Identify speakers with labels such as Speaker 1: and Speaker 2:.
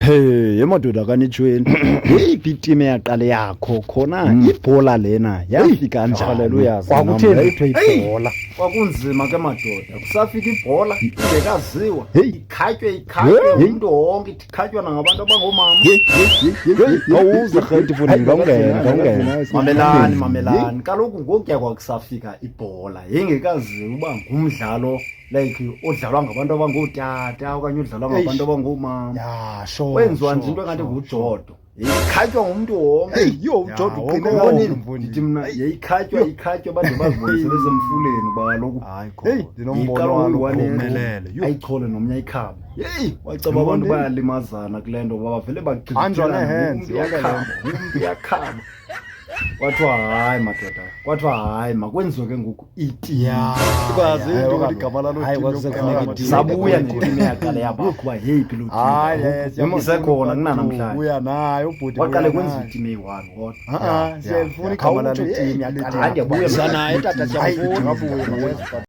Speaker 1: Hey emadoda kanitshweni yeyiphi iteam eyaqala yakho khona ibhola lena yafika kanjani
Speaker 2: Haleluya.
Speaker 1: kwakutheni
Speaker 2: Ibhola.
Speaker 3: Kwakunzima ke madoda kusafika ibhola ingekaziwa
Speaker 1: Hey.
Speaker 3: ikhatywe
Speaker 1: Hey.
Speaker 3: umuntu wonke ikhatywa nangabantu abangomama.
Speaker 1: awuze rheti futhi ngawungena
Speaker 3: Mamelani kaloku ngokuya kwakusafika ibhola yengekaziwa uba ngumdlalo like odlalwa ngabantu abangootata okanye odlalwa ngabantu abangomama.
Speaker 2: Ya, sure.
Speaker 3: Kwenziwa nje into engathi ngujodo ikhatywa ngumuntu wonke.
Speaker 1: hey yo uJodo uqine
Speaker 3: Ubonile?
Speaker 1: kakhulu
Speaker 3: Ndithi mna yayikhatywa bade bazibone sebesemfuleni kuba kaloku
Speaker 2: Hayi
Speaker 1: Hey,
Speaker 2: khona. Ndinombono walo uphumelele.
Speaker 3: ayichole nomnye ayikhaba. Yeyi wacaba abantu bayalimazana kule nto ngoba vele
Speaker 2: Hanjwa nee-hands, yonke le
Speaker 3: umuntu uyakhaba. Kwathiwa hayi madoda, kwathiwa hayi makwenziwe ke ngoku iti.
Speaker 2: Ukwazi into ukuthi igama lalo
Speaker 1: Hayi,
Speaker 2: team
Speaker 1: kwakusefuneka
Speaker 2: yokuqala
Speaker 1: iteam.
Speaker 3: Sabuya netimu yaqala yabakho uba yeyiphi lo
Speaker 2: Hayi, yes,
Speaker 3: isekhona kunanamhlanje.
Speaker 2: Uya nayo ubhuti.
Speaker 3: Waqale kwenziwa itimu eyi-one kodwa.
Speaker 2: Siyalifuna igama lalo team
Speaker 3: Hayi, ndiyabuya
Speaker 1: Sana etata
Speaker 2: Hayi,
Speaker 1: siyafuna
Speaker 2: ngabuye.